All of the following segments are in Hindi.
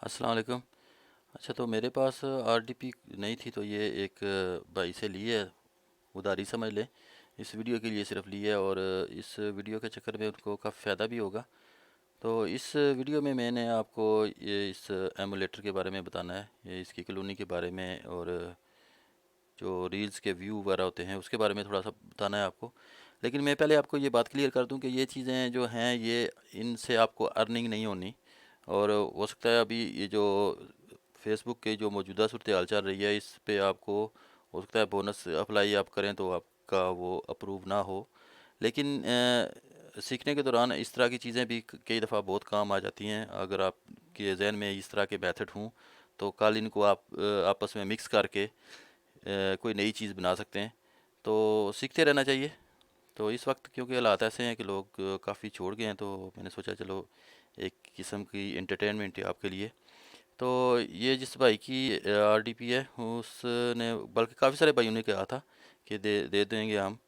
अस्सलाम वालेकुम। अच्छा, तो मेरे पास आरडीपी नहीं थी, तो ये एक भाई से ली है, उधारी समझ ले। इस वीडियो के लिए सिर्फ ली है, और इस वीडियो के चक्कर में उनको काफ़ी फ़ायदा भी होगा। तो इस वीडियो में मैंने आपको ये इस एमुलेटर के बारे में बताना है, ये इसकी कॉलोनी के बारे में, और जो रील्स के व्यू वगैरह होते हैं उसके बारे में थोड़ा सा बताना है आपको। लेकिन मैं पहले आपको ये बात क्लियर कर दूं कि ये चीज़ें जो हैं, ये इनसे आपको अर्निंग नहीं होनी। और हो सकता है अभी ये जो फेसबुक के जो मौजूदा सूरत हाल चल रही है, इस पे आपको हो सकता है बोनस अप्लाई आप करें तो आपका वो अप्रूव ना हो। लेकिन सीखने के दौरान इस तरह की चीज़ें भी कई दफ़ा बहुत काम आ जाती हैं। अगर आपके जहन में इस तरह के मेथड हों, तो कल इनको आप आपस में मिक्स करके कोई नई चीज़ बना सकते हैं। तो सीखते रहना चाहिए। तो इस वक्त क्योंकि हालात ऐसे हैं कि लोग काफ़ी छोड़ गए हैं, तो मैंने सोचा चलो एक किस्म की एंटरटेनमेंट है आपके लिए। तो ये जिस भाई की आरडीपी है, उसने बल्कि काफ़ी सारे भाइयों ने कहा था कि दे दे देंगे हम।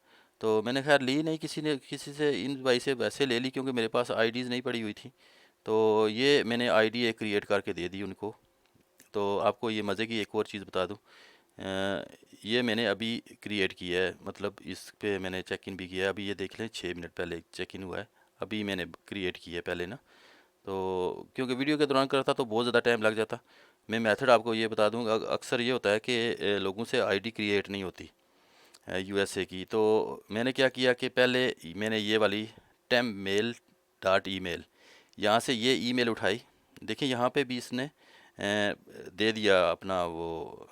तो मैंने खैर ली नहीं, किसी से इन भाई से वैसे ले ली क्योंकि मेरे पास आईडीज़ नहीं पड़ी हुई थी। तो ये मैंने आईडी एक क्रिएट करके दे दी उनको। तो आपको ये मज़े की एक और चीज़ बता दूं, ये मैंने अभी क्रिएट किया है, मतलब इस पे मैंने चेक इन भी किया है। अभी ये देख लें, 6 मिनट पहले चेक इन हुआ है। अभी मैंने क्रिएट किया है पहले ना। तो क्योंकि वीडियो के दौरान करता तो बहुत ज़्यादा टाइम लग जाता। मैं मेथड आपको ये बता दूं, अक्सर ये होता है कि लोगों से आईडी क्रिएट नहीं होती यूएसए की। तो मैंने क्या किया कि पहले मैंने ये वाली tempmail.email, यहाँ से ये ईमेल उठाई। देखिए यहाँ पे भी इसने दे दिया अपना वो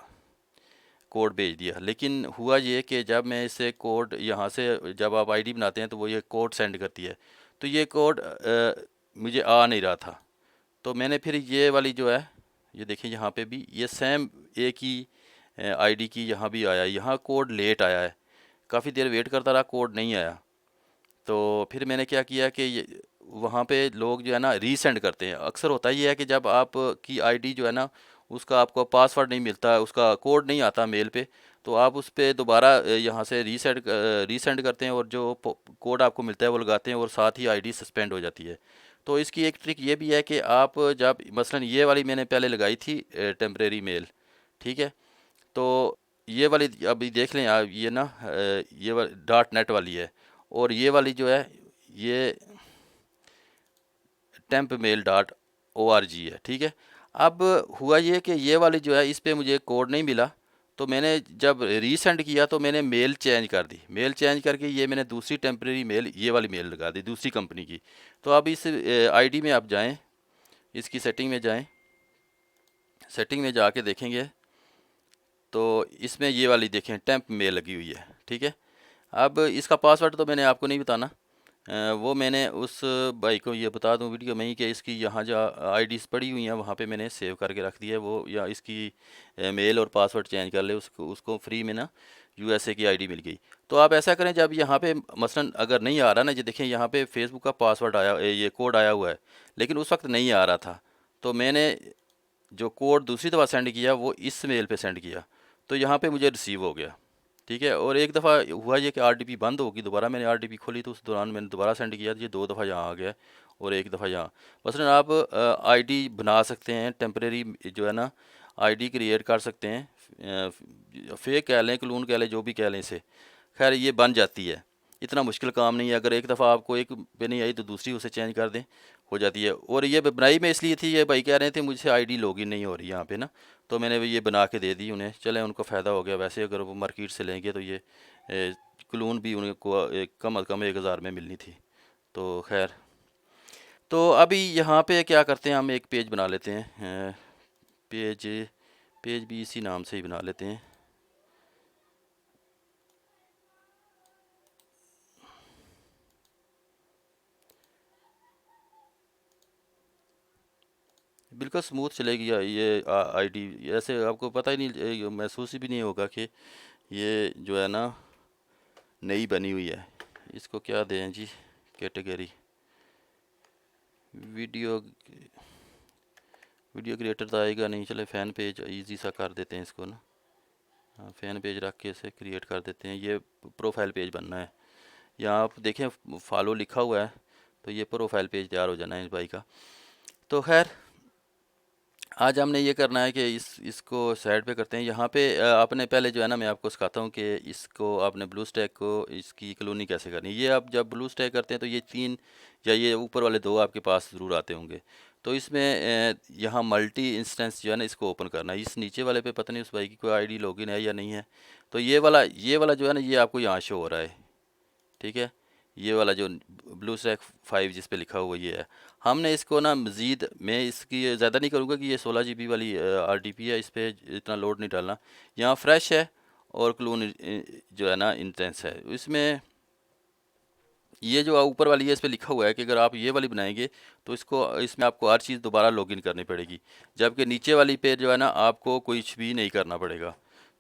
कोड भेज दिया। लेकिन हुआ ये कि जब मैं इसे कोड यहाँ से, जब आप आईडी बनाते हैं तो वो ये कोड सेंड करती है। तो ये कोड मुझे आ नहीं रहा था। तो मैंने फिर ये वाली जो है, ये देखिए यहाँ पे भी ये सेम एक ही आईडी की यहाँ भी आया, यहाँ कोड लेट आया है। काफ़ी देर वेट करता रहा, कोड नहीं आया। तो फिर मैंने क्या किया कि वहाँ पे लोग जो है ना रीसेंड करते हैं। अक्सर होता ही है कि जब आप की आईडी जो है ना, उसका आपको पासवर्ड नहीं मिलता, उसका कोड नहीं आता मेल पे, तो आप उस पर दोबारा यहाँ से रीसेंड करते हैं, और जो कोड आपको मिलता है वो लगाते हैं, और साथ ही आईडी सस्पेंड हो जाती है। तो इसकी एक ट्रिक ये भी है कि आप जब मसलन ये वाली मैंने पहले लगाई थी टेम्परेरी मेल, ठीक है। तो ये वाली अभी देख लें आप, ये ना ये वाली डॉट नेट वाली है, और ये वाली जो है ये temp mail dot O R G है, ठीक है। अब हुआ ये कि ये वाली जो है, इस पे मुझे कोड नहीं मिला। तो मैंने जब रीसेंड किया तो मैंने मेल चेंज कर दी। मेल चेंज करके ये मैंने दूसरी टेम्परेरी मेल, ये वाली मेल लगा दी दूसरी कंपनी की। तो अब इस आईडी में आप जाएं, इसकी सेटिंग में जाएं। सेटिंग में जाके देखेंगे तो इसमें ये वाली देखें, टेम्प मेल लगी हुई है, ठीक है। अब इसका पासवर्ड तो मैंने आपको नहीं बताना। वो मैंने उस भाई को ये बता दूं वीडियो में ही कि इसकी यहाँ जो आईडीज़ पड़ी हुई हैं वहाँ पे मैंने सेव करके रख दिया है वो, या इसकी मेल और पासवर्ड चेंज कर ले, उसको उसको फ्री में ना यूएसए की आईडी मिल गई। तो आप ऐसा करें, जब यहाँ पे मसलन अगर नहीं आ रहा ना, ये देखें यहाँ पे फेसबुक का पासवर्ड आया, ये कोड आया हुआ है, लेकिन उस वक्त नहीं आ रहा था। तो मैंने जो कोड दूसरी दफ़ा सेंड किया वो इस मेल पे सेंड किया, तो यहाँ पे मुझे रिसीव हो गया, ठीक है। और एक दफ़ा हुआ ये कि आरडीपी बंद होगी, दोबारा मैंने आरडीपी खोली तो उस दौरान मैंने दोबारा सेंड किया, तो ये 2 दफ़ा यहाँ आ गया, और एक दफ़ा यहाँ। मसलन आप आईडी बना सकते हैं टेम्परेरी, जो है ना आईडी क्रिएट कर सकते हैं, फेक कह लें, क्लोन कह लें, जो भी कह लें इसे। खैर ये बन जाती है, इतना मुश्किल काम नहीं है। अगर एक दफ़ा आपको एक पे नहीं आई तो दूसरी उसे चेंज कर दें, हो जाती है। और ये बनाई मैं इसलिए थी, ये भाई कह रहे थे मुझसे आईडी लॉगिन नहीं हो रही यहाँ पे ना, तो मैंने ये बना के दे दी उन्हें। चले, उनको फ़ायदा हो गया। वैसे अगर वो मार्केट से लेंगे तो ये क्लून भी उनको कम अज़ कम 1,000 में मिलनी थी। तो खैर, तो अभी यहाँ पे क्या करते हैं, हम एक पेज बना लेते हैं। पेज पेज भी इसी नाम से ही बना लेते हैं। बिल्कुल स्मूथ चलेगी ये आईडी। ऐसे आपको पता ही नहीं, महसूस ही भी नहीं होगा कि ये जो है ना नई बनी हुई है। इसको क्या दें जी, कैटेगरी वीडियो। वीडियो क्रिएटर तो आएगा नहीं, चले फ़ैन पेज इजी सा कर देते हैं इसको ना। हाँ, फ़ैन पेज रख के इसे क्रिएट कर देते हैं। ये प्रोफाइल पेज बनना है। यहाँ आप देखें फॉलो लिखा हुआ है, तो ये प्रोफाइल पेज तैयार हो जाना है इस भाई का। तो खैर, आज हमने ये करना है कि इसको साइड पे करते हैं। यहाँ पे आपने पहले जो है ना, मैं आपको सिखाता हूँ कि इसको आपने ब्लू स्टैक को इसकी कॉलोनी कैसे करनी है। ये आप जब ब्लू स्टैक करते हैं तो ये 3 या ये ऊपर वाले 2 आपके पास ज़रूर आते होंगे। तो इसमें यहाँ मल्टी इंस्टेंस जो है ना, इसको ओपन करना है। इस नीचे वाले पे पता नहीं उस भाई की कोई आईडी लॉगिन है या नहीं है। तो ये वाला जो है ना, ये आपको यहाँ शो हो रहा है, ठीक है। ये वाला जो ब्लू स्टैक 5 जिस पे लिखा हुआ ये है। हमने इसको ना मज़ीद, मैं इसकी ज़्यादा नहीं करूँगा कि ये 16 GB वाली RDP है, इस पे इतना लोड नहीं डालना। यहाँ फ्रेश है और क्लोन जो है ना इंटेंस है। इसमें ये जो ऊपर वाली है इस पे लिखा हुआ है कि अगर आप ये वाली बनाएंगे तो इसमें आपको हर चीज़ दोबारा लॉगिन करनी पड़ेगी, जबकि नीचे वाली पे जो है ना आपको कुछ भी नहीं करना पड़ेगा।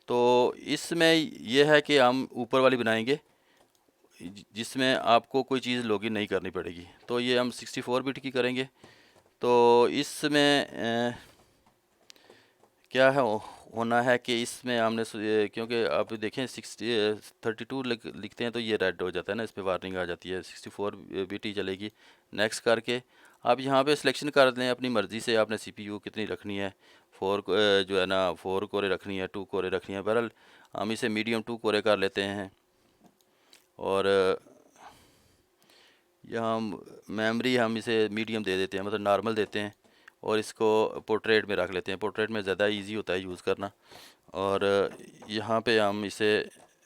तो इसमें ये है कि हम ऊपर वाली बनाएंगे जिसमें आपको कोई चीज़ लॉगिन नहीं करनी पड़ेगी। तो ये हम 64 बिट की करेंगे। तो इसमें क्या है होना है कि इसमें हमने क्योंकि आप देखें 32 लिखते हैं तो ये रेड हो जाता है ना, इस पर वार्निंग आ जाती है। 64 बिट ही चलेगी। नेक्स्ट करके आप यहाँ पे सिलेक्शन कर लें अपनी मर्ज़ी से, आपने CPU कितनी रखनी है। जो है ना 4 कोरे रखनी है, 2 कोरे रखनी है। बहरहाल हम इसे मीडियम 2 कोरे कर लेते हैं। और यहाँ मेमोरी हम इसे मीडियम दे देते हैं, मतलब नॉर्मल देते हैं। और इसको पोर्ट्रेट में रख लेते हैं। पोर्ट्रेट में ज़्यादा इजी होता है यूज़ करना। और यहाँ पे हम इसे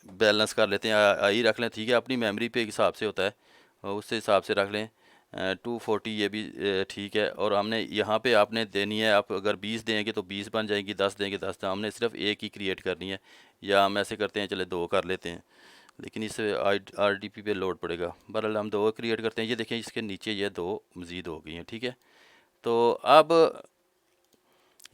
बैलेंस कर लेते हैं, आई रख लें, ठीक है। अपनी मेमोरी पे हिसाब से होता है, और उससे हिसाब से रख लें। 240 ये भी ठीक है। और हमने यहाँ पे आपने देनी है, आप अगर 20 देंगे तो 20 बन जाएंगी, 10 देंगे 10। तो हमने सिर्फ एक ही क्रिएट करनी है, या हम ऐसे करते हैं चले 2 कर लेते हैं, लेकिन इससे RDP पे लोड पड़ेगा। बहरहाल हम 2 क्रिएट करते हैं। ये देखें इसके नीचे ये 2 मज़ीद हो गई हैं, ठीक है। तो अब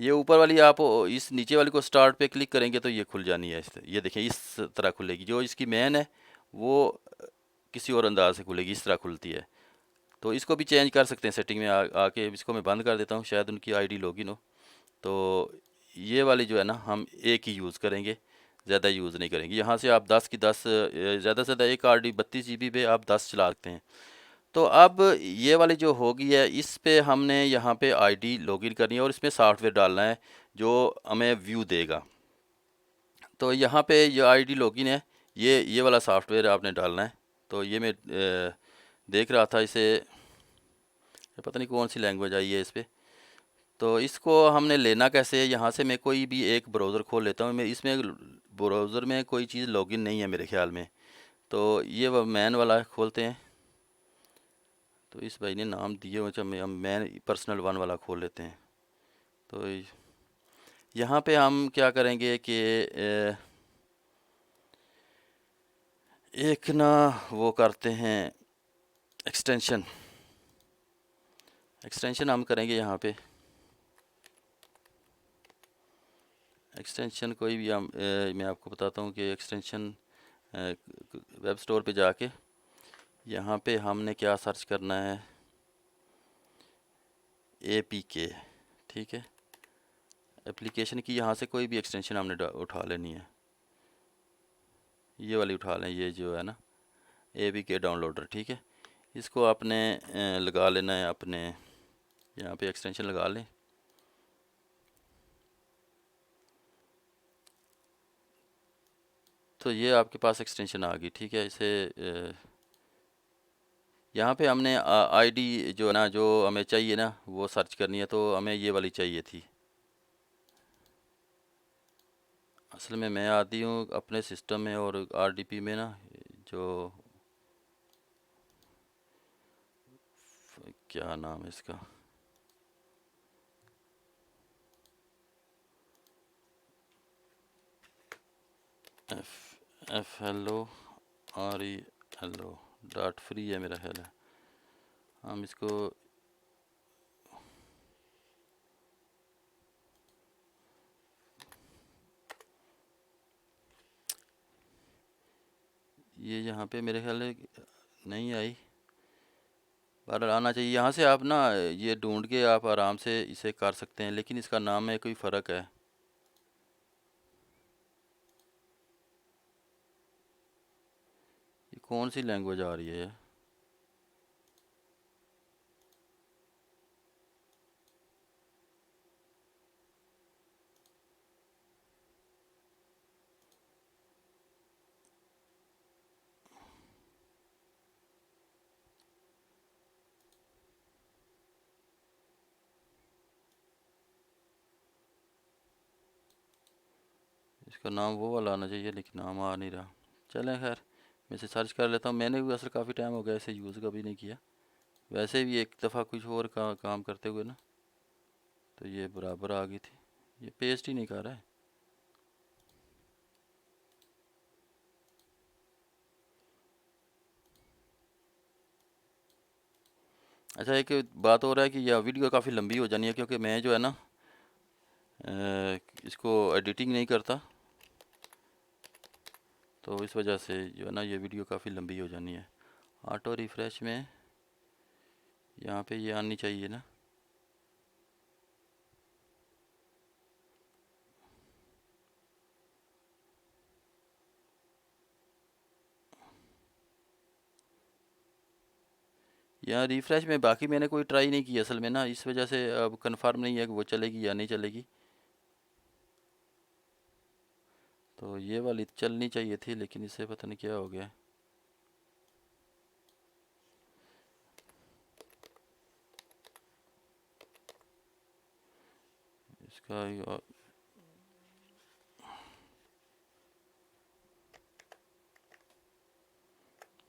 ये ऊपर वाली आप इस नीचे वाली को स्टार्ट पे क्लिक करेंगे तो ये खुल जानी है। ये देखें इस तरह खुलेगी। जो इसकी मेन है वो किसी और अंदाज से खुलेगी, इस तरह खुलती है। तो इसको भी चेंज कर सकते हैं सेटिंग में आके। इसको मैं बंद कर देता हूँ, शायद उनकी आईडी लॉगिन हो। तो ये वाली जो है ना हम एक ही यूज़ करेंगे, ज़्यादा यूज़ नहीं करेंगे। यहाँ से आप 10 की 10 ज़्यादा से ज़्यादा एक RD 32 GB पे आप 10 चला सकते हैं। तो अब ये वाली जो होगी है, इस पे हमने यहाँ पे आईडी लॉगिन करनी है और इसमें सॉफ्टवेयर डालना है जो हमें व्यू देगा। तो यहाँ पे ये आईडी लॉगिन है, ये वाला सॉफ्टवेयर आपने डालना है। तो ये मैं देख रहा था इसे, पता नहीं कौन सी लैंग्वेज आई है इस पे। तो इसको हमने लेना कैसे है, यहाँ से मैं कोई भी एक ब्राउज़र खोल लेता हूँ। मैं इसमें ब्राउज़र में कोई चीज़ लॉगिन नहीं है मेरे ख्याल में। तो ये मैन वाला खोलते हैं। तो इस भाई ने नाम दिए हुए, अच्छा हम मैन पर्सनल 1 वाला खोल लेते हैं। तो यहाँ पे हम क्या करेंगे कि एक ना वो करते हैं एक्सटेंशन हम करेंगे यहाँ पे। एक्सटेंशन कोई भी हम मैं आपको बताता हूँ कि एक्सटेंशन वेब स्टोर पे जाके यहाँ पे हमने क्या सर्च करना है, APK, ठीक है। एप्लीकेशन की यहाँ से कोई भी एक्सटेंशन हमने उठा लेनी है। ये वाली उठा लें, ये जो है ना APK डाउनलोडर, ठीक है। इसको आपने लगा लेना है अपने यहाँ पे, एक्सटेंशन लगा लें। तो ये आपके पास एक्सटेंशन आ गई, ठीक है। इसे यहाँ पे हमने आईडी जो है ना, जो हमें चाहिए ना वो सर्च करनी है। तो हमें ये वाली चाहिए थी। असल में मैं आती हूँ अपने सिस्टम में और RDP में ना, जो क्या नाम है इसका, FLORELO डॉट फ्री है मेरा ख्याल है। हम इसको ये यहाँ पे मेरे ख्याल है नहीं आई, पर आना चाहिए। यहाँ से आप ना ये ढूंढ के आप आराम से इसे कर सकते हैं, लेकिन इसका नाम में कोई फ़र्क है। ये कौन सी लैंग्वेज आ रही है। इसका नाम वो वाला आना चाहिए लेकिन नाम आ नहीं रहा। चलें खैर, मैं इसे सर्च कर लेता हूँ। मैंने भी असल काफ़ी टाइम हो गया इसे यूज़ कभी नहीं किया। वैसे भी एक दफ़ा कुछ और काम करते हुए ना, तो ये बराबर आ गई थी। ये पेस्ट ही नहीं कर रहा है। अच्छा, एक बात हो रहा है कि यह वीडियो काफ़ी लंबी हो जानी है, क्योंकि मैं जो है ना इसको एडिटिंग नहीं करता, तो इस वजह से जो है ना ये वीडियो काफ़ी लंबी हो जानी है। ऑटो रिफ़्रेश में यहाँ पे ये आनी चाहिए ना। यहाँ रिफ़्रेश में बाकी मैंने कोई ट्राई नहीं की असल में ना, इस वजह से अब कंफर्म नहीं है कि वो चलेगी या नहीं चलेगी। तो ये वाली चलनी चाहिए थी, लेकिन इससे पता नहीं क्या हो गया। इसका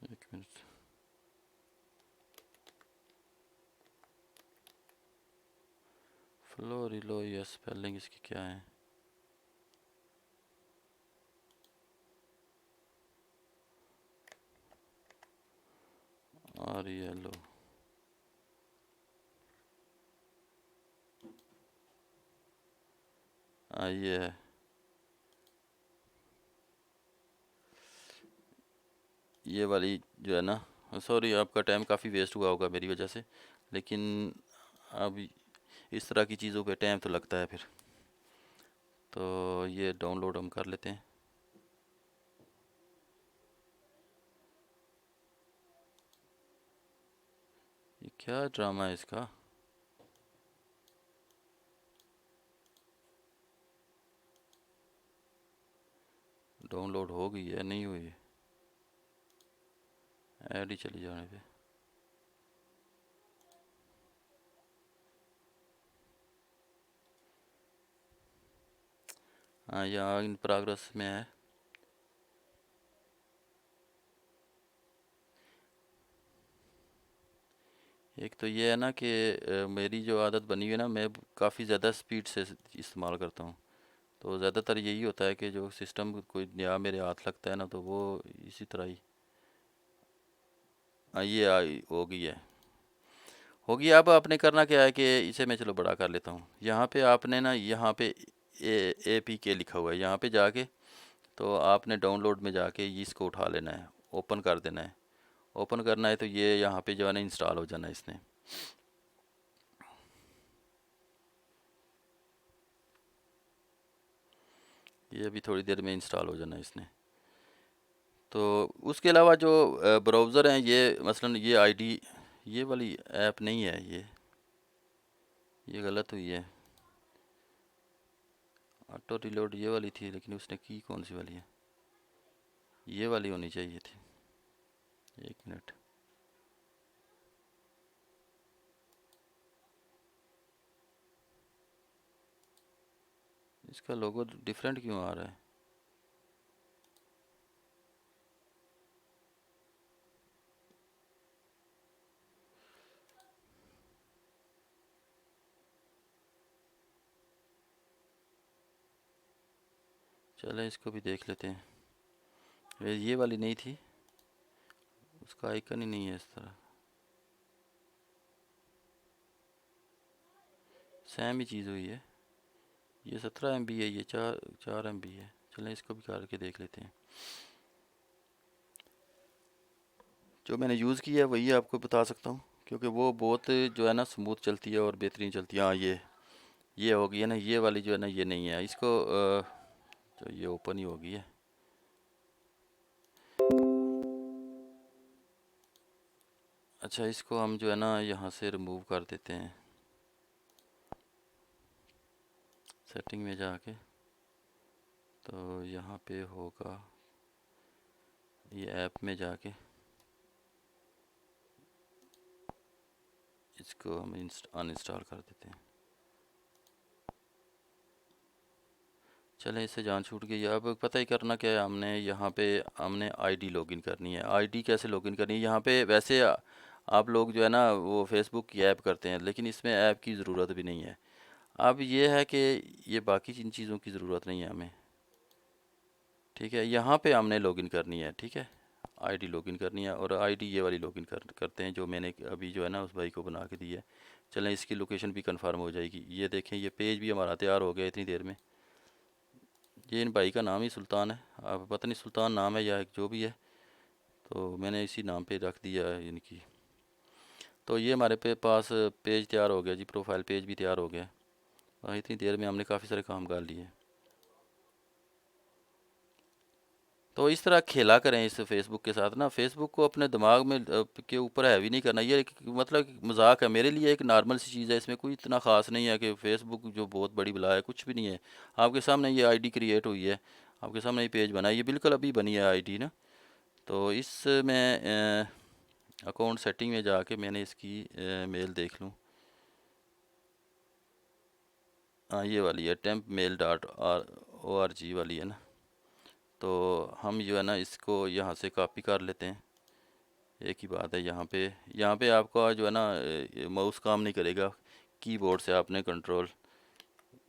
एक मिनट, फ्लो रिलो या स्पेलिंग इसकी क्या है? और ये लो, ये है। ये वाली जो है ना, सॉरी आपका टाइम काफ़ी वेस्ट हुआ होगा मेरी वजह से, लेकिन अब इस तरह की चीज़ों पे टाइम तो लगता है फिर। तो ये डाउनलोड हम कर लेते हैं। ये क्या ड्रामा है इसका? डाउनलोड हो गई है, नहीं हुई? ऐड ही चली जाने पे। हाँ, यहाँ इन प्रोग्रेस में है। एक तो ये है ना कि मेरी जो आदत बनी हुई है ना, मैं काफ़ी ज़्यादा स्पीड से इस्तेमाल करता हूँ। तो ज़्यादातर यही होता है कि जो सिस्टम कोई नया मेरे हाथ लगता है ना, तो वो इसी तरह ही। हाँ, ये हो गई है। होगी। अब आपने करना क्या है कि इसे मैं चलो बड़ा कर लेता हूँ। यहाँ पे आपने ना, यहाँ पे APK लिखा हुआ है, यहाँ पे जाके तो आपने डाउनलोड में जाके इसको उठा लेना है, ओपन कर देना है। ओपन करना है तो ये यहाँ पे जो है ना इंस्टॉल हो जाना है इसने। ये अभी थोड़ी देर में इंस्टॉल हो जाना है इसने। तो उसके अलावा जो ब्राउज़र हैं, ये मसलन ये आईडी, ये वाली ऐप नहीं है, ये गलत हुई है। ऑटो रिलोड ये वाली थी, लेकिन उसने की कौन सी वाली है? ये वाली होनी चाहिए थी। एक मिनट, इसका लोगो डिफरेंट क्यों आ रहा है? चलें इसको भी देख लेते हैं। ये वाली नहीं थी, उसका आइकन ही नहीं है इस तरह। सेम ही चीज़ हुई है। ये 17 MB है, ये 4 MB है। चलें इसको भी करके देख लेते हैं। जो मैंने यूज़ किया है वही आपको बता सकता हूँ, क्योंकि वो बहुत जो है ना स्मूथ चलती है और बेहतरीन चलती है। हाँ, ये हो गई है ना, ये वाली जो है ना ये नहीं है। इसको तो ये ओपन ही हो गई है। अच्छा, इसको हम जो है ना यहाँ से रिमूव कर देते हैं। सेटिंग में जाके तो यहाँ पे होगा, ये ऐप में जाके इसको हम अनइंस्टॉल कर देते हैं। चलें, इससे जान छूट गई। अब पता ही करना क्या है, हमने यहाँ पे हमने आईडी लॉगिन करनी है। आईडी कैसे लॉगिन करनी है, यहाँ पे वैसे आप लोग जो है ना वो फेसबुक की ऐप करते हैं, लेकिन इसमें ऐप की ज़रूरत भी नहीं है। अब ये है कि ये बाकी जिन चीज़ों की ज़रूरत नहीं है हमें, ठीक है। यहाँ पे हमने लॉगिन करनी है, ठीक है, आईडी लॉगिन करनी है। और आईडी ये वाली लॉगिन करते हैं जो मैंने अभी जो है ना उस भाई को बना के दी है। चलें, इसकी लोकेशन भी कंफर्म हो जाएगी। ये देखें, ये पेज भी हमारा तैयार हो गया इतनी देर में। ये इन भाई का नाम ही सुल्तान है, अब पता नहीं सुल्तान नाम है या जो भी है, तो मैंने इसी नाम पे रख दिया है इनकी। तो ये हमारे पास पेज तैयार हो गया जी, प्रोफाइल पेज भी तैयार हो गया। और इतनी देर में हमने काफ़ी सारे काम कर लिए। तो इस तरह खेला करें इस फेसबुक के साथ ना। फेसबुक को अपने दिमाग में के ऊपर हैवी नहीं करना। ये मतलब मजाक है मेरे लिए, एक नॉर्मल सी चीज़ है, इसमें कोई इतना ख़ास नहीं है कि फेसबुक जो बहुत बड़ी बला है, कुछ भी नहीं है। आपके सामने ये आईडी क्रिएट हुई है, आपके सामने ये पेज बना है, ये बिल्कुल अभी बनी है आईडी ना। तो इसमें अकाउंट सेटिंग में जाके मैंने इसकी मेल देख लूँ। हाँ, ये वाली है, tempmail.org वाली है ना। तो हम जो है ना इसको यहाँ से कॉपी कर लेते हैं। एक ही बात है, यहाँ पे आपका जो है ना माउस काम नहीं करेगा, कीबोर्ड से आपने कंट्रोल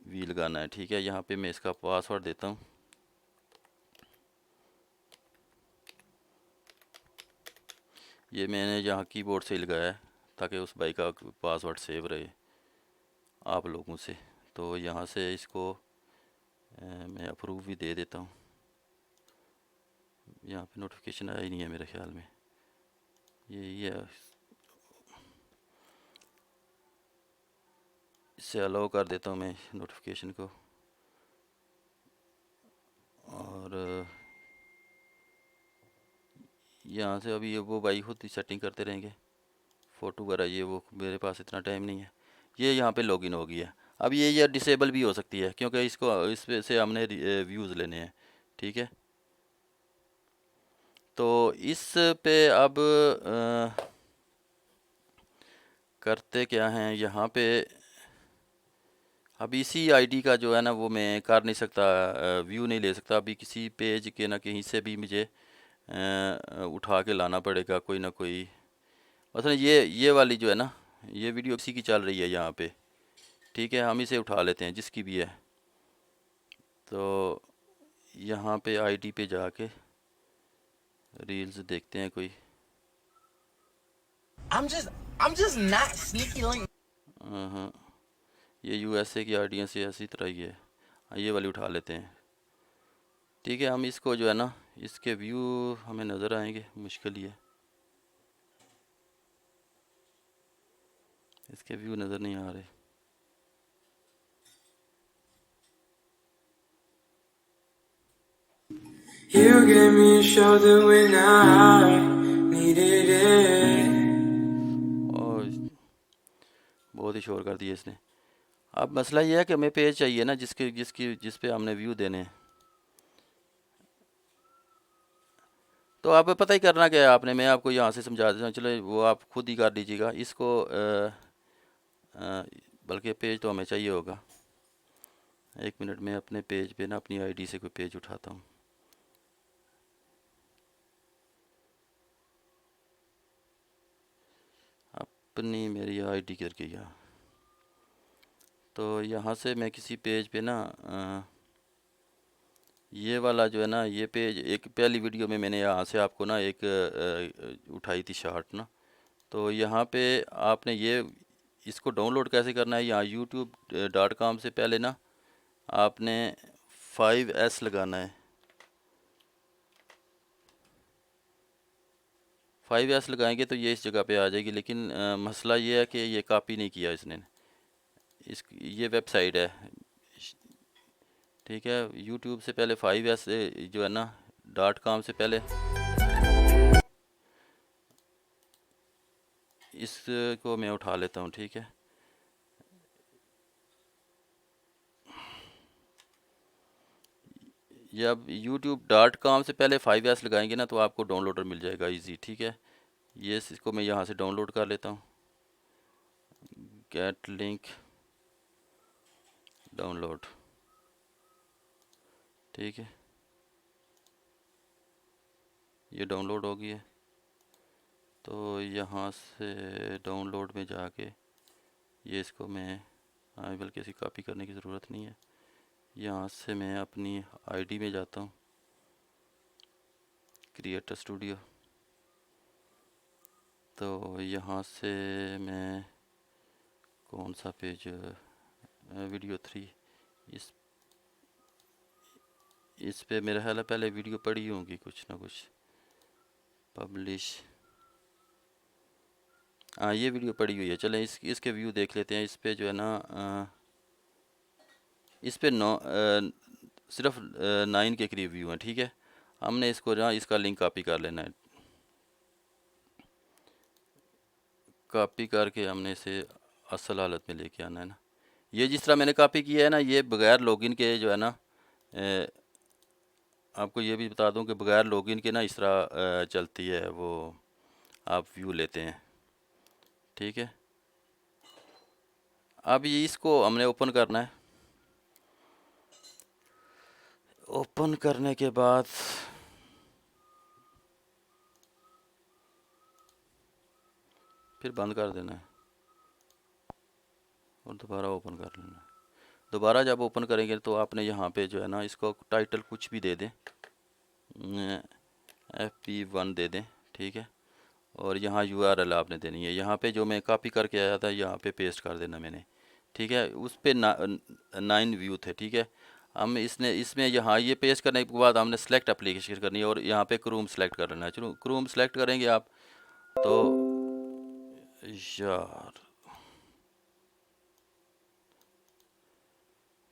वी लगाना है, ठीक है। यहाँ पे मैं इसका पासवर्ड देता हूँ। ये मैंने यहाँ कीबोर्ड से ही लगाया है ताकि उस भाई का पासवर्ड सेव रहे आप लोगों से। तो यहाँ से इसको मैं अप्रूव भी दे देता हूँ। यहाँ पे नोटिफिकेशन आया ही नहीं है मेरे ख्याल में, ये इससे अलाउ कर देता हूँ मैं नोटिफिकेशन को। और यहाँ से अभी ये वो भाई खुद ही सेटिंग करते रहेंगे फ़ोटो वगैरह, ये वो, मेरे पास इतना टाइम नहीं है। ये यहाँ पे लॉगिन हो गई है। अब ये डिसेबल भी हो सकती है क्योंकि इसको इस पे से हमने व्यूज़ लेने हैं, ठीक है। तो इस पे अब करते क्या हैं यहाँ पे। अब इसी आईडी का जो है ना वो मैं कर नहीं सकता, व्यू नहीं ले सकता अभी किसी पेज के ना, कहीं से भी मुझे उठा के लाना पड़ेगा कोई ना कोई। मतलब ये वाली जो है ना, ये वीडियो किसी की चल रही है यहाँ पे, ठीक है। हम इसे उठा लेते हैं जिसकी भी है। तो यहाँ पे आईडी पे जाके रील्स देखते हैं कोई। I'm just not sneaky like। हाँ, ये यूएसए की ऑडियंस से ऐसी तरह ही है। हाँ, ये वाली उठा लेते हैं, ठीक है। हम इसको जो है ना इसके व्यू हमें नज़र आएंगे, मुश्किल ही है, इसके व्यू नज़र नहीं आ रहे। You gave me a shoulder when I needed it। और बहुत ही शोर कर दिया इसने। अब मसला ये है कि हमें पेज चाहिए ना जिस पे हमने व्यू देने हैं। तो आप पता ही करना क्या है आपने, मैं आपको यहाँ से समझा देता हूँ, चलो वो आप खुद ही कर लीजिएगा इसको। बल्कि पेज तो हमें चाहिए होगा। एक मिनट में अपने पेज पे ना अपनी आईडी से कोई पेज उठाता हूँ। अपनी मेरी आईडी करके यहाँ, तो यहाँ से मैं किसी पेज पे ना ये वाला जो है ना ये पेज, एक पहली वीडियो में मैंने यहाँ से आपको ना एक उठाई थी शॉर्ट ना। तो यहाँ पे आपने ये इसको डाउनलोड कैसे करना है, यहाँ youtube.com से पहले ना आपने 5S लगाना है। 5S लगाएंगे तो ये इस जगह पे आ जाएगी, लेकिन मसला ये है कि ये कॉपी नहीं किया इसने। ये वेबसाइट है, ठीक है। यूट्यूब से पहले 5S जो है ना .com से पहले इसको मैं उठा लेता हूँ, ठीक है। ये अब youtube.com से पहले 5S लगाएंगे ना तो आपको डाउनलोडर मिल जाएगा इजी, ठीक है। ये इसको मैं यहाँ से डाउनलोड कर लेता हूँ, गेट लिंक डाउनलोड। ठीक है, ये डाउनलोड हो गई है। तो यहाँ से डाउनलोड में जाके ये इसको मैं, हाँ बल्कि इसी कॉपी करने की ज़रूरत नहीं है। यहाँ से मैं अपनी आईडी में जाता हूँ, क्रिएटर स्टूडियो। तो यहाँ से मैं कौन सा पेज, वीडियो 3, इस पे मेरा ख्याल है पहले वीडियो पड़ी होंगी कुछ ना कुछ, पब्लिश। हाँ ये वीडियो पड़ी हुई है। चलें इसके व्यू देख लेते हैं। इस पे जो है ना इस पे सिर्फ 9 के करीब व्यू हैं। ठीक है, हमने इसको ना इसका लिंक कॉपी कर लेना है। कॉपी करके हमने इसे असल हालत में लेके आना है ना। ये जिस तरह मैंने कॉपी किया है ना, ये बगैर लॉगिन के जो है ना, आपको ये भी बता दूं कि बगैर लॉगिन के ना इस तरह चलती है वो, आप व्यू लेते हैं। ठीक है, अब ये इसको हमने ओपन करना है। ओपन करने के बाद फिर बंद कर देना है और दोबारा ओपन कर लेना है। दोबारा जब ओपन करेंगे तो आपने यहाँ पे जो है ना इसको टाइटल कुछ भी दे दें, FP1 दे दें। ठीक है, और यहाँ URL आपने देनी है। यहाँ पे जो मैं कॉपी करके आया था यहाँ पे पेस्ट कर देना मैंने। ठीक है, उस पे 9 व्यू थे। ठीक है, हम इसमें यहाँ ये पेस्ट करने के बाद हमने सेलेक्ट एप्लीकेशन करनी है और यहाँ पे क्रोम सेलेक्ट कर लेना है। चलो क्रोम सेलेक्ट करेंगे आप तो यार,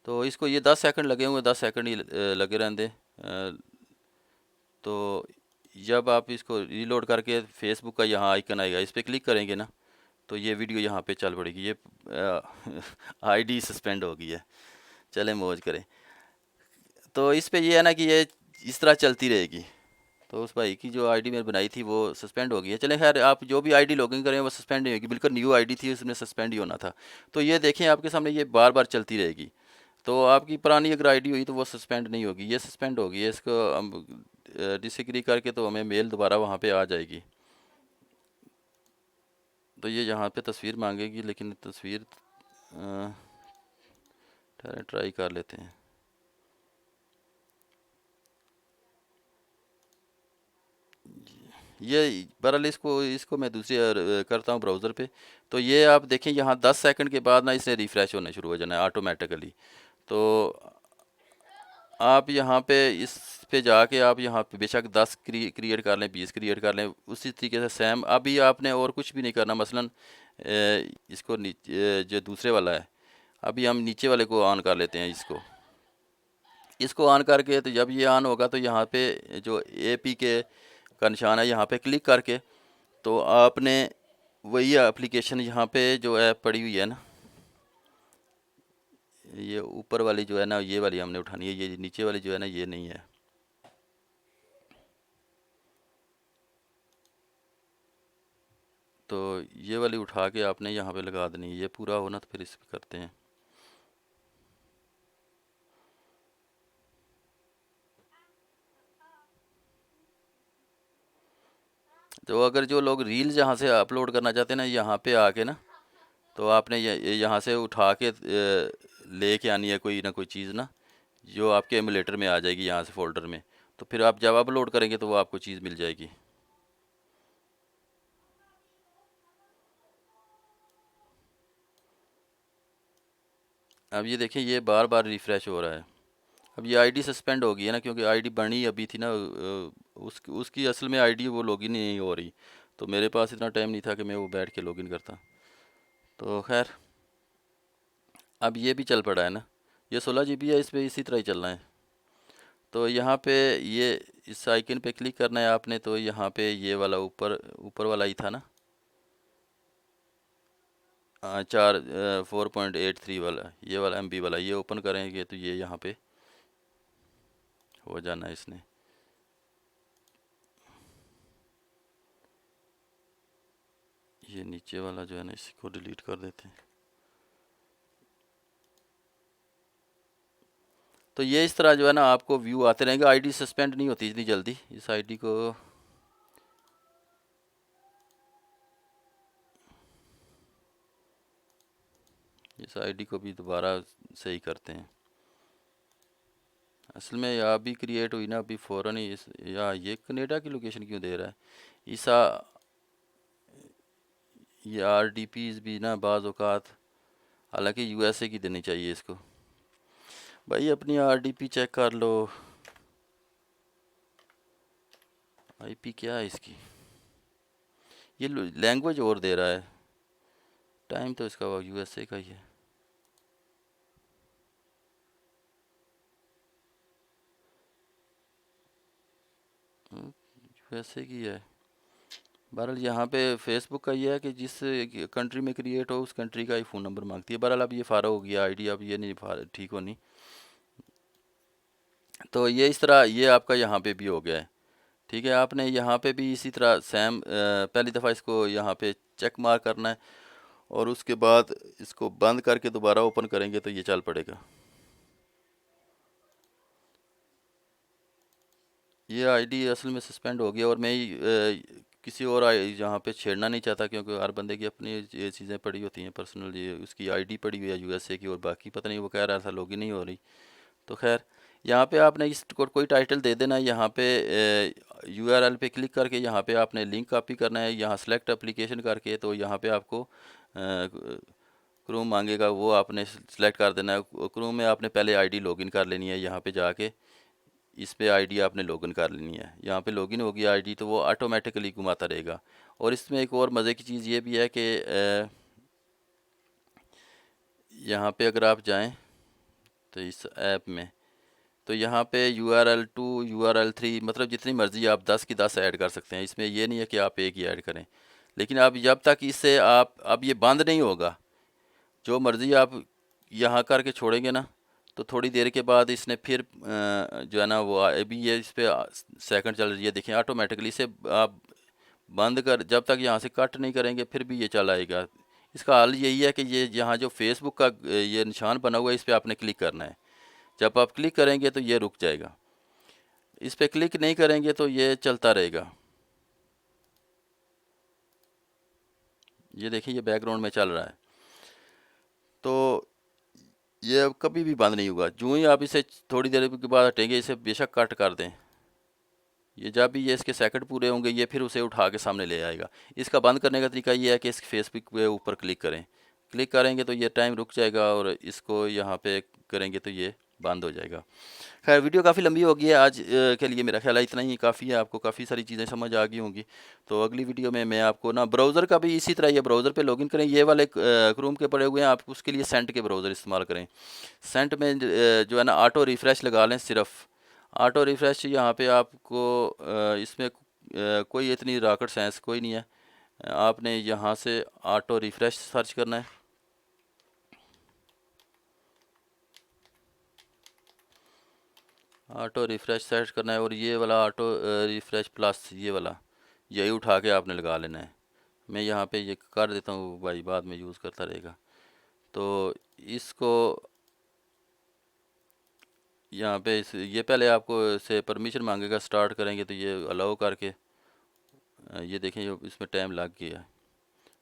तो इसको ये 10 सेकंड लगे हुए, 10 सेकंड ही लगे रहते। तो जब आप इसको रीलोड करके फेसबुक का यहाँ आइकन आएगा, इस पर क्लिक करेंगे ना तो ये वीडियो यहाँ पे चल पड़ेगी। ये आईडी सस्पेंड हो गई है। चलें मौज करें। तो इस पे ये है ना कि ये इस तरह चलती रहेगी। तो उस भाई की जो आईडी मैंने बनाई थी वो सस्पेंड हो गई है। चलें खैर, आप जो भी आईडी लॉगिन करें वो सस्पेंड नहीं होगी, बिल्कुल न्यू आईडी थी, उसमें सस्पेंड ही होना था। तो ये देखें आपके सामने ये बार बार चलती रहेगी। तो आपकी पुरानी अगर आईडी हुई तो वो सस्पेंड नहीं होगी, ये सस्पेंड होगी है। इसको हम डिसएग्री करके तो हमें मेल दोबारा वहाँ पे आ जाएगी। तो ये यहाँ पे तस्वीर मांगेगी, लेकिन तस्वीर ट्राई कर लेते हैं। ये बहरहाल इसको इसको मैं दूसरी करता हूँ ब्राउज़र पे। तो ये आप देखें यहाँ 10 सेकंड के बाद ना इसने रिफ़्रेश होना शुरू हो जाना है ऑटोमेटिकली। तो आप यहाँ पे इस पे जाके आप यहाँ पे बेशक 10 क्रिएट कर लें, 20 क्रिएट कर लें, उसी तरीके से सेम। अभी आपने और कुछ भी नहीं करना। मसलन इसको नीचे जो दूसरे वाला है, अभी हम नीचे वाले को ऑन कर लेते हैं। इसको ऑन करके तो जब ये ऑन होगा तो यहाँ पे जो APK का निशान है यहाँ पे क्लिक करके तो आपने वही एप्लीकेशन यहाँ पे जो है पड़ी हुई है ना, ये ऊपर वाली जो है ना ये वाली हमने उठानी है, ये नीचे वाली जो है ना ये नहीं है। तो ये वाली उठा के आपने यहाँ पे लगा देनी है। ये पूरा होना तो फिर इस पे करते हैं। तो अगर जो लोग रील्स यहाँ से अपलोड करना चाहते हैं ना, यहाँ पे आके ना तो आपने यहाँ से उठा के लेके आनी है कोई ना कोई चीज़ ना, जो आपके एमुलेटर में आ जाएगी यहाँ से फ़ोल्डर में। तो फिर आप जब अपलोड करेंगे तो वो आपको चीज़ मिल जाएगी। अब ये देखें ये बार बार रिफ़्रेश हो रहा है। अब ये आईडी सस्पेंड हो गई है ना, क्योंकि आईडी बनी अभी थी ना, उसकी असल में आईडी वो लॉगिन नहीं हो रही। तो मेरे पास इतना टाइम नहीं था कि मैं वो बैठ के लॉगिन करता। तो खैर अब ये भी चल पड़ा है ना, ये 16 GB है, इस पर इसी तरह ही चलना है। तो यहाँ पे ये इस आइकन पे क्लिक करना है आपने। तो यहाँ पे ये वाला ऊपर ऊपर वाला ही था ना, 4.83 वाला, ये वाला MB वाला, ये ओपन करेंगे तो ये यहाँ पे हो जाना है इसने। ये नीचे वाला जो है ना इसको डिलीट कर देते हैं। तो ये इस तरह जो है ना आपको व्यू आते रहेंगे। आईडी सस्पेंड नहीं होती इतनी जल्दी। इस आईडी को भी दोबारा सही करते हैं। असल में यहाँ भी क्रिएट हुई ना अभी फ़ौरन ही या ये कनेडा की लोकेशन क्यों दे रहा है इस ये RDPs भी ना बाज़ औक़ात, हालांकि USA की देनी चाहिए इसको। भाई अपनी RDP चेक कर लो। IP क्या है इसकी? ये लैंग्वेज और दे रहा है, टाइम तो इसका USA का ही है। USA की है। बहरहाल यहाँ पे फेसबुक का ये है कि जिस कंट्री में क्रिएट हो उस कंट्री का ही फ़ोन नंबर मांगती है। बहरहाल अब ये फ़ारा हो गया आईडी, अब ये नहीं ठीक होनी। तो ये इस तरह ये आपका यहाँ पे भी हो गया है। ठीक है, आपने यहाँ पे भी इसी तरह सेम पहली दफ़ा इसको यहाँ पे चेक मार्क करना है और उसके बाद इसको बंद करके दोबारा ओपन करेंगे तो ये चल पड़ेगा। ये आईडी असल में सस्पेंड हो गया और मैं किसी और यहाँ पे छेड़ना नहीं चाहता, क्योंकि हर बंदे की अपनी ये चीज़ें पड़ी होती हैं पर्सनल। ये उसकी आईडी पड़ी हुई है USA की और बाकी पता नहीं वो कह रहा था लॉगिन नहीं हो रही। तो खैर यहाँ पे आपने इसको कोई टाइटल दे देना है। यहाँ पे URL पे क्लिक करके यहाँ पे आपने लिंक कॉपी करना है। यहाँ सेलेक्ट एप्लीकेशन करके तो यहाँ पे आपको क्रोम मांगेगा, वो आपने सेलेक्ट कर देना है। क्रोम में आपने पहले आईडी लॉगिन कर लेनी है। यहाँ पे जाके इस पे आईडी आपने लॉगिन कर लेनी है। यहाँ पे लॉगिन होगी आईडी तो वो ऑटोमेटिकली घुमाता रहेगा। और इसमें एक और मज़े की चीज़ ये भी है कि यहाँ पे अगर आप जाएं तो इस ऐप में तो यहाँ पे URL2 URL3 मतलब जितनी मर्ज़ी आप 10 की 10 ऐड कर सकते हैं। इसमें ये नहीं है कि आप एक ही ऐड करें, लेकिन आप जब तक इससे आप अब ये बंद नहीं होगा, जो मर्ज़ी आप यहाँ करके छोड़ेंगे ना तो थोड़ी देर के बाद इसने फिर जो है ना वो अभी ये इस पर सेकंड चल रही है, देखें ऑटोमेटिकली इसे आप बंद कर जब तक यहाँ से कट नहीं करेंगे फिर भी ये चल आएगा। इसका हल यही है कि ये यहाँ जो फेसबुक का ये निशान बना हुआ है इस पर आपने क्लिक करना है। जब आप क्लिक करेंगे तो ये रुक जाएगा, इस पर क्लिक नहीं करेंगे तो ये चलता रहेगा। ये देखिए ये बैकग्राउंड में चल रहा है, तो ये अब कभी भी बंद नहीं होगा। जो ही आप इसे थोड़ी देर के बाद हटेंगे, इसे बेशक कट कर दें, ये जब भी ये इसके सेकंड पूरे होंगे ये फिर उसे उठा के सामने ले आएगा। इसका बंद करने का तरीका ये है कि इस फेसबुक के ऊपर क्लिक करें, क्लिक करेंगे तो ये टाइम रुक जाएगा और इसको यहाँ पे करेंगे तो ये बंद हो जाएगा। खैर वीडियो काफ़ी लंबी हो गई है आज के लिए, मेरा ख्याल है इतना ही काफ़ी है। आपको काफ़ी सारी चीज़ें समझ आ गई होंगी। तो अगली वीडियो में मैं आपको ना ब्राउज़र का भी इसी तरह, ये ब्राउज़र पे लॉगिन करें, ये वाले क्रोम के पड़े हुए हैं, आप उसके लिए सेंट के ब्राउज़र इस्तेमाल करें। सेंट में जो है ना ऑटो रिफ़्रेश लगा लें। सिर्फ ऑटो रिफ़्रेश यहाँ पे आपको इसमें कोई इतनी रॉकेट साइंस कोई नहीं है। आपने यहाँ से ऑटो रिफ़्रेश सर्च करना है। ऑटो रिफ़्रेश सर्च करना है और ये वाला ऑटो रिफ़्रेश प्लस ये वाला यही उठा के आपने लगा लेना है। मैं यहाँ पे ये कर देता हूँ भाई, बाद में यूज़ करता रहेगा। तो इसको यहाँ पे ये पहले आपको से परमिशन मांगेगा। स्टार्ट करेंगे तो ये अलाउ करके ये देखें इसमें टाइम लग गया है।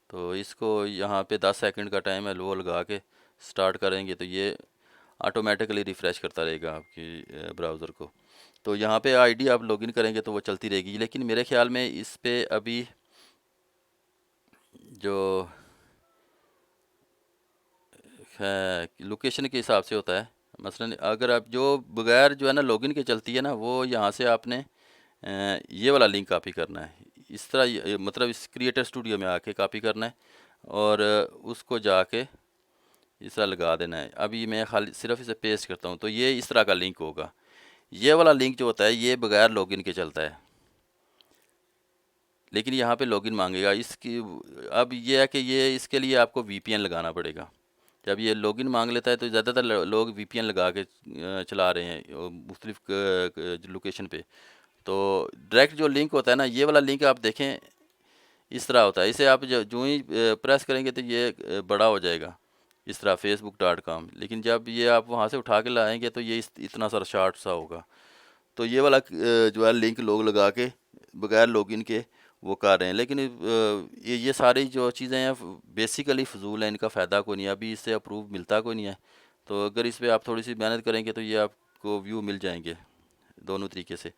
तो इसको यहाँ पे 10 सेकंड का टाइम है, वो लगा के स्टार्ट करेंगे तो ये ऑटोमेटिकली रिफ़्रेश करता रहेगा आपकी ब्राउज़र को। तो यहाँ पे आईडी आप लॉगिन करेंगे तो वो चलती रहेगी। लेकिन मेरे ख्याल में इस पे अभी जो है लोकेशन के हिसाब से होता है। मसलन अगर आप जो बगैर जो है ना लॉगिन के चलती है ना, वो यहाँ से आपने ये वाला लिंक कॉपी करना है। इस तरह मतलब इस क्रिएटर स्टूडियो में आके कॉपी करना है और उसको जाके इस तरह लगा देना है। अभी मैं खाली सिर्फ इसे पेस्ट करता हूँ तो ये इस तरह का लिंक होगा। ये वाला लिंक जो होता है ये बगैर लॉगिन के चलता है, लेकिन यहाँ पे लॉगिन मांगेगा इसकी। अब ये है कि ये इसके लिए आपको VPN लगाना पड़ेगा। जब ये लॉगिन मांग लेता है तो ज़्यादातर लोग VPN लगा के चला रहे हैं मुख्तलिफ लोकेशन पे। तो डायरेक्ट जो लिंक होता है ना, ये वाला लिंक आप देखें इस तरह होता है। इसे आप जो ही प्रेस करेंगे तो ये बड़ा हो जाएगा। इस तरह facebook.com, लेकिन जब ये आप वहाँ से उठा के लाएंगे तो ये इतना सारा शार्ट सा होगा। तो ये वाला जो है लिंक लोग लगा के बगैर लॉगिन के वो कर रहे हैं, लेकिन ये सारी जो चीज़ें हैं बेसिकली फ़जूल हैं, इनका फ़ायदा कोई नहीं है, अभी इससे अप्रूव मिलता कोई नहीं है। तो अगर इस पे आप थोड़ी सी मेहनत करेंगे तो ये आपको व्यू मिल जाएंगे दोनों तरीके से।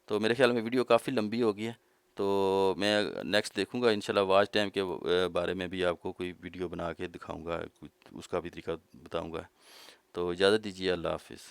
तो मेरे ख्याल में वीडियो काफ़ी लंबी हो गई है, तो मैं नेक्स्ट देखूंगा इंशाल्लाह वॉच टाइम के बारे में भी आपको कोई वीडियो बना के दिखाऊंगा, कुछ उसका भी तरीका बताऊंगा। तो इजाज़त दीजिए, अल्लाह हाफिज़।